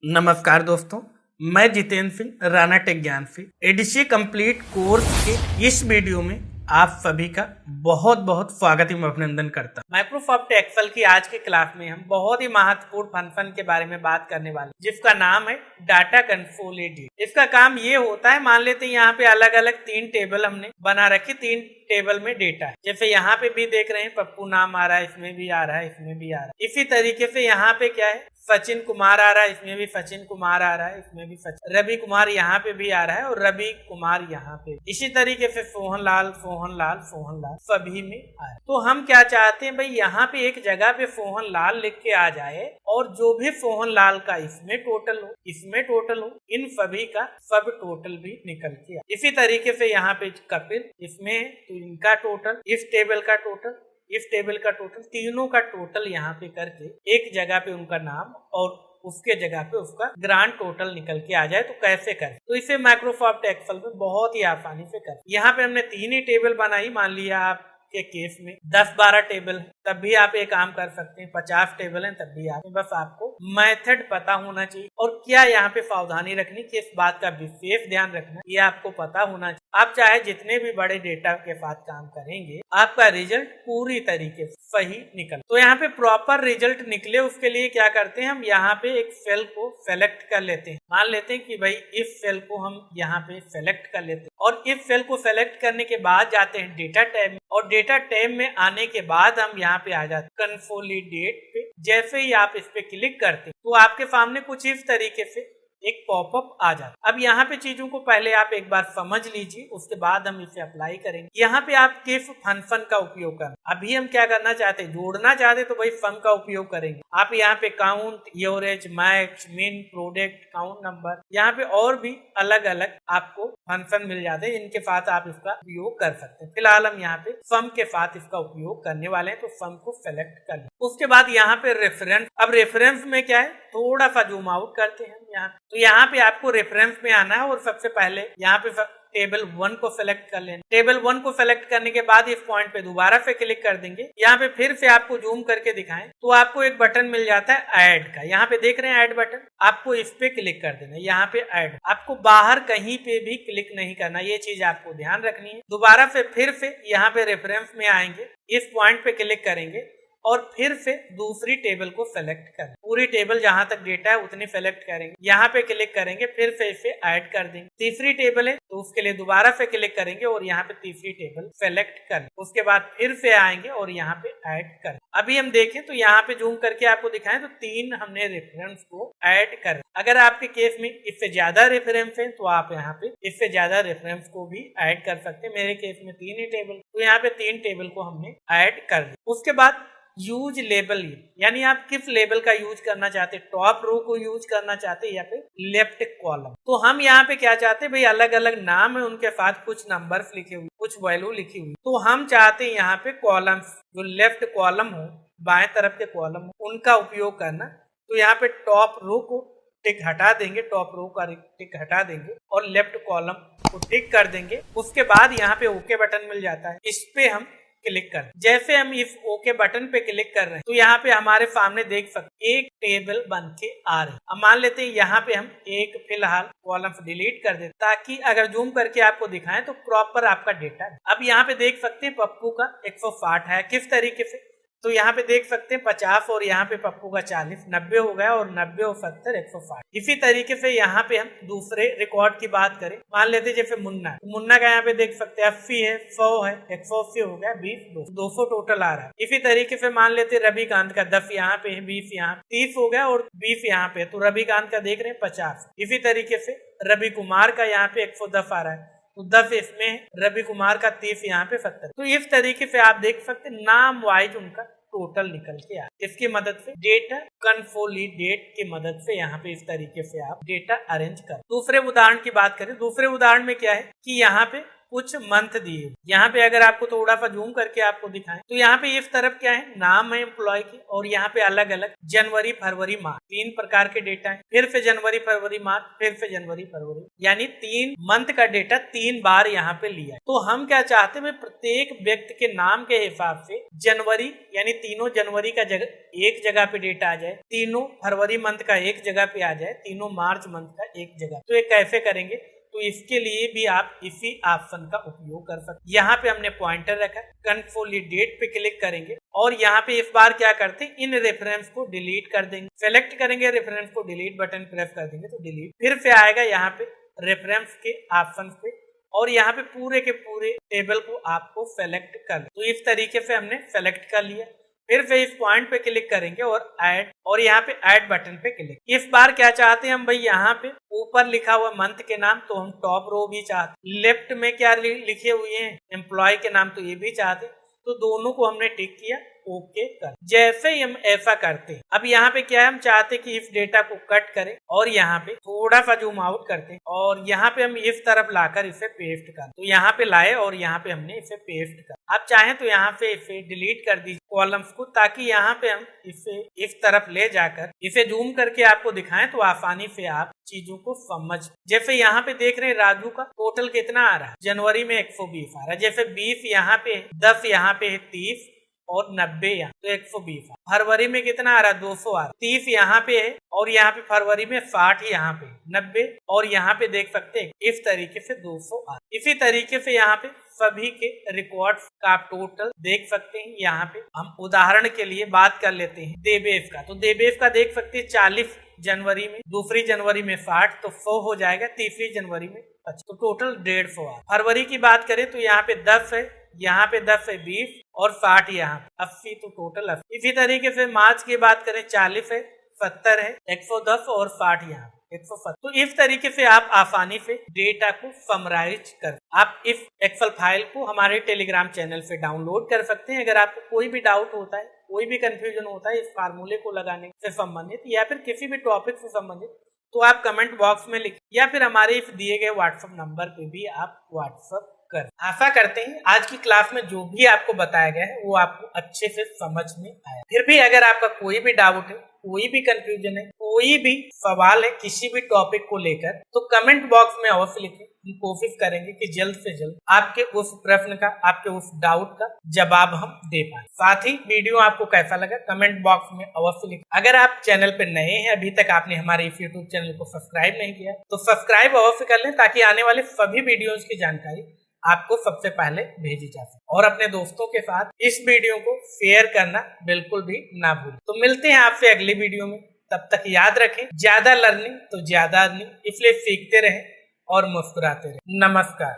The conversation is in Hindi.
नमस्कार दोस्तों, मैं जितेंद्र सिंह राणा टेक ज्ञान से एडीसी कंप्लीट कोर्स के इस वीडियो में आप सभी का बहुत बहुत स्वागत एवं अभिनंदन करता हूं। माइक्रोसॉफ्ट एक्सेल की आज की क्लास में हम बहुत ही महत्वपूर्ण फंक्शन के बारे में बात करने वाले जिसका नाम है डाटा कंसोलिडेट। इसका काम ये होता है, मान लेते हैं यहाँ पे अलग अलग 3 टेबल हमने बना रखी, 3 टेबल में डेटा है। जैसे यहाँ पे भी देख रहे हैं पप्पू नाम आ रहा है, इसमें भी आ रहा है, इसमें भी आ रहा है। इसी तरीके से यहाँ पे क्या है, सचिन कुमार आ रहा है, इसमें भी सचिन कुमार आ रहा है, इसमें भी सचिन, रवि कुमार यहाँ पे भी आ रहा है और रवि कुमार यहाँ पे। इसी तरीके से सोहन लाल सभी में आ रहा है। तो हम क्या चाहते हैं भाई, यहाँ पे एक जगह पे सोहन लाल लिख के आ जाए और जो भी सोहन लाल का इसमें टोटल हो, इसमें टोटल हो, इन सभी का सब टोटल भी निकल के आए। इसी तरीके से यहाँ पे कपिल, इसमें तो इनका टोटल, इस टेबल का टोटल, इस टेबल का टोटल, तीनों का टोटल यहाँ पे करके एक जगह पे उनका नाम और उसके जगह पे उसका ग्रांड टोटल निकल के आ जाए। तो कैसे करें, तो इसे माइक्रोसॉफ्ट एक्सेल में बहुत ही आसानी से करें। यहाँ पे हमने 3 ही टेबल बनाई। मान लिया आप के केस में 10-12 टेबल है, तब भी आप एक काम कर सकते हैं। 50 टेबल है तब भी आप, बस आपको मेथड पता होना चाहिए और क्या यहाँ पे सावधानी रखनी, किस बात का विशेष ध्यान रखना, ये आपको पता होना चाहिए। आप चाहे जितने भी बड़े डेटा के साथ काम करेंगे, आपका रिजल्ट पूरी तरीके से सही निकल। तो यहाँ पे प्रॉपर रिजल्ट निकले, उसके लिए क्या करते हैं, हम यहाँ पे एक सेल को सेलेक्ट कर लेते हैं। मान लेते हैं कि भाई इस सेल को हम यहाँ पे सेलेक्ट कर लेते हैं और इस सेल को सेलेक्ट करने के बाद जाते हैं डेटा टैब में और डेटा टैब में आने के बाद हम यहाँ पे आ जाते हैं कंसोलिडेट पे। जैसे ही आप इस पे क्लिक करते हैं तो आपके सामने कुछ इस तरीके से एक पॉपअप आ जाता। अब यहाँ पे चीजों को पहले आप एक बार समझ लीजिए, उसके बाद हम इसे अप्लाई करेंगे। यहाँ पे आप किस फंक्शन का उपयोग करना, अभी हम क्या करना चाहते हैं, जोड़ना चाहते तो भाई सम का उपयोग करेंगे। आप यहाँ पे काउंट, एवरेज, मैक्स, मिन, प्रोडक्ट, काउंट नंबर, यहाँ पे और भी अलग अलग आपको फंक्शन मिल जाते हैं, इनके साथ आप इसका उपयोग कर सकते हैं। फिलहाल हम यहाँ पे सम के साथ इसका उपयोग करने वाले हैं, तो सम को सेलेक्ट कर लें। उसके बाद यहाँ पे रेफरेंस, अब रेफरेंस में क्या है, थोड़ा सा जूम आउट करते हैं यहाँ। तो यहाँ पे आपको रेफरेंस में आना है और सबसे पहले यहाँ पे टेबल 1 को सेलेक्ट कर लेना। टेबल 1 को सेलेक्ट करने के बाद इस पॉइंट पे दोबारा से क्लिक कर देंगे। यहाँ पे फिर से आपको जूम करके दिखाएं तो आपको एक बटन मिल जाता है ऐड का। यहाँ पे देख रहे हैं ऐड बटन, आपको इस पे क्लिक कर देना। यहाँ पे ऐड, आपको बाहर कहीं पे भी क्लिक नहीं करना, ये चीज आपको ध्यान रखनी है। दोबारा से फिर से यहाँ पे रेफरेंस में आएंगे, इस पॉइंट पे क्लिक करेंगे और फिर से दूसरी टेबल को सेलेक्ट करें। पूरी टेबल जहां तक डेटा है उतनी सेलेक्ट करेंगे, यहाँ पे क्लिक करेंगे, फिर से इसे ऐड कर देंगे। तीसरी टेबल है तो उसके लिए दोबारा से क्लिक करेंगे और यहाँ पे तीसरी टेबल सेलेक्ट करें। उसके बाद फिर से आएंगे और यहाँ पे ऐड करें। अभी हम देखें तो यहाँ पे जूम करके आपको दिखाएं तो 3 हमने रेफरेंस को ऐड कर। अगर आपके केस में इससे ज्यादा रेफरेंस है तो आप यहाँ पे इससे ज्यादा रेफरेंस को भी ऐड कर सकते हैं। मेरे केस में 3 ही टेबल, तो यहाँ पे 3 टेबल को हमने ऐड कर दिया। उसके बाद यूज लेबल, यानी आप किस लेबल का यूज करना चाहते हैं, टॉप रो को यूज करना चाहते हैं या फिर लेफ्ट कॉलम। तो हम यहाँ पे क्या चाहते हैं भाई, अलग अलग नाम है, उनके साथ कुछ नंबर्स लिखे हुए, कुछ वैल्यू लिखी हुई। तो हम चाहते हैं यहाँ पे कॉलम्स, जो लेफ्ट कॉलम हो, बाएं तरफ के कॉलम हो, उनका उपयोग करना। तो यहाँ पे टॉप रो को टिक हटा देंगे, टॉप रो का टिक हटा देंगे और लेफ्ट कॉलम को टिक कर देंगे। उसके बाद यहाँ पे ओके बटन मिल जाता है, इस पे हम क्लिक कर। जैसे हम इस ओके बटन पे क्लिक कर रहे हैं तो यहाँ पे हमारे सामने देख सकते एक टेबल बन के आ रही है। अब मान लेते हैं यहाँ पे हम एक फिलहाल कॉलम डिलीट कर देते ताकि अगर जूम करके आपको दिखाएं तो प्रॉपर आपका डेटा है। अब यहाँ पे देख सकते हैं पप्पू का 160 है, किस तरीके से, तो यहाँ पे देख सकते हैं 50 और यहाँ पे पप्पू का 40, 90 हो गया और 90 और 70 160। इसी तरीके से यहाँ पे हम दूसरे रिकॉर्ड की बात करें, मान लेते जैसे मुन्ना, तो मुन्ना का यहाँ पे देख सकते हैं 80 है, 100 है, 180 हो गया, 20, 200 टोटल आ रहा है। इसी तरीके से मान लेते रविकांत का 10 यहाँ पे है, 20 यहाँ, 30 हो गया और 20 यहाँ पे, तो रविकांत का देख रहे हैं 50। इसी तरीके से रवि कुमार का यहाँ पे 110 आ रहा है, तो 10 इसमें, रवि कुमार का 30 यहाँ पे 70। तो इस तरीके से आप देख सकते नाम वाइज उनका टोटल निकल के आ। इसकी मदद से डेटा कंसोलिडेट की मदद से यहाँ पे इस तरीके से आप डेटा अरेंज कर। दूसरे उदाहरण की बात करें, दूसरे उदाहरण में क्या है कि यहाँ पे कुछ मंथ दिए। यहाँ पे अगर आपको थोड़ा सा जूम करके आपको दिखाएं तो यहाँ पे इस तरफ क्या है, नाम है एम्प्लॉय की, और यहाँ पे अलग अलग जनवरी फरवरी मार्च 3 प्रकार के डेटा है। फिर से जनवरी फरवरी मार्च, फिर से जनवरी फरवरी, यानी 3 मंथ का डेटा 3 बार यहाँ पे लिया है। तो हम क्या चाहते हैं, प्रत्येक व्यक्ति के नाम के हिसाब से जनवरी यानी तीनों जनवरी का एक जगह पे डेटा आ जाए, तीनों फरवरी मंथ का एक जगह पे आ जाए, तीनों मार्च मंथ का एक जगह। तो ये कैसे करेंगे, तो इसके लिए भी आप इसी ऑप्शन का उपयोग कर सकते। यहाँ पे हमने पॉइंटर रखा, कंसोलिडेट पे क्लिक करेंगे और यहाँ पे इस बार क्या करते हैं, इन रेफरेंस को डिलीट कर देंगे। सेलेक्ट करेंगे रेफरेंस को, डिलीट बटन प्रेस कर देंगे तो डिलीट। फिर से आएगा यहाँ पे रेफरेंस के ऑप्शन पे और यहाँ पे पूरे के पूरे टेबल को आपको सेलेक्ट कर, तो इस तरीके से हमने सेलेक्ट कर लिया। फिर से इस पॉइंट पे क्लिक करेंगे और ऐड, और यहाँ पे ऐड बटन पे क्लिक। इस बार क्या चाहते हैं हम भाई, यहाँ पे ऊपर लिखा हुआ मंथ के नाम तो हम टॉप रो भी चाहते, लेफ्ट में क्या लिखे हुए हैं एम्प्लॉय के नाम तो ये भी चाहते, तो दोनों को हमने टिक किया, ओके कर। जैसे ही हम ऐसा करते हैं, अब यहाँ पे क्या है, हम चाहते कि इस डेटा को कट करें और यहाँ पे थोड़ा सा जूम आउट करते हैं और यहाँ पे हम इस तरफ लाकर इसे पेस्ट कर, तो यहाँ पे लाए और यहाँ पे हमने इसे पेस्ट कर। आप चाहें तो यहाँ पे इसे डिलीट कर दीजिए कॉलम्स को, ताकि यहाँ पे हम इसे इस तरफ ले जाकर इसे जूम करके आपको दिखाएं तो आसानी से आप चीजों को समझ। जैसे यहाँ पे देख रहे हैं राजू का टोटल कितना आ रहा है, जनवरी में 120 आ रहा है। जैसे 20 यहाँ पे, 10 यहाँ पे है, 30 और 90 यहाँ, तो 120। फरवरी में कितना आ रहा है, 200 आ रहा है। 30 यहाँ पे है और यहाँ पे फरवरी में 60 यहाँ पे, 90 और यहाँ पे देख सकते हैं इस तरीके से 200 आ रहा है। इसी तरीके से यहाँ पे सभी के रिकॉर्ड्स का आप टोटल देख सकते हैं। यहाँ पे हम उदाहरण के लिए बात कर लेते हैं देवेश का, तो देवेश का देख सकते हैं 40 जनवरी में, दूसरी जनवरी में 60, तो 100 हो जाएगा, तीसरी जनवरी में 50, तो टोटल 150 आ। फरवरी की बात करें तो यहाँ पे 10 है, यहाँ पे 10 है, 20 और 60 यहाँ पे 80, तो टोटल 80। इसी तरीके से मार्च की बात करें 40 है, 70 है, 110 और 60 यहाँ 170। तो इस तरीके से आप आसानी से डेटा को समराइज कर, आप इस एक्सेल फाइल को हमारे टेलीग्राम चैनल से डाउनलोड कर सकते हैं। अगर आपको कोई भी डाउट होता है, कोई भी कंफ्यूजन होता है इस फार्मूले को लगाने से संबंधित या फिर किसी भी टॉपिक से संबंधित, तो आप कमेंट बॉक्स में लिखिए या फिर हमारे इस दिए गए व्हाट्सएप नंबर पे भी आप व्हाट्सएप कर। आशा करते हैं आज की क्लास में जो भी आपको बताया गया है वो आपको अच्छे से समझ में आया। फिर भी अगर आपका कोई भी डाउट है, कोई भी कंफ्यूजन है, कोई भी सवाल है किसी भी टॉपिक को लेकर, तो कमेंट बॉक्स में अवश्य लिखें। हम कोशिश करेंगे कि जल्द से जल्द आपके उस प्रश्न का, आपके उस डाउट का जवाब हम दे पाए। साथ ही वीडियो आपको कैसा लगा कमेंट बॉक्स में अवश्य लिखें। अगर आप चैनल पर नए हैं, अभी तक आपने हमारे इस यूट्यूब चैनल को सब्सक्राइब नहीं किया, तो सब्सक्राइब अवश्य कर लें ताकि आने वाले सभी वीडियोज की जानकारी आपको सबसे पहले भेजी जा सके। और अपने दोस्तों के साथ इस वीडियो को शेयर करना बिल्कुल भी ना भूलें। तो मिलते हैं आपसे अगली वीडियो में, तब तक याद रखें, ज्यादा लर्निंग तो ज्यादा अर्निंग, इसलिए सीखते रहें और मुस्कुराते रहें। नमस्कार।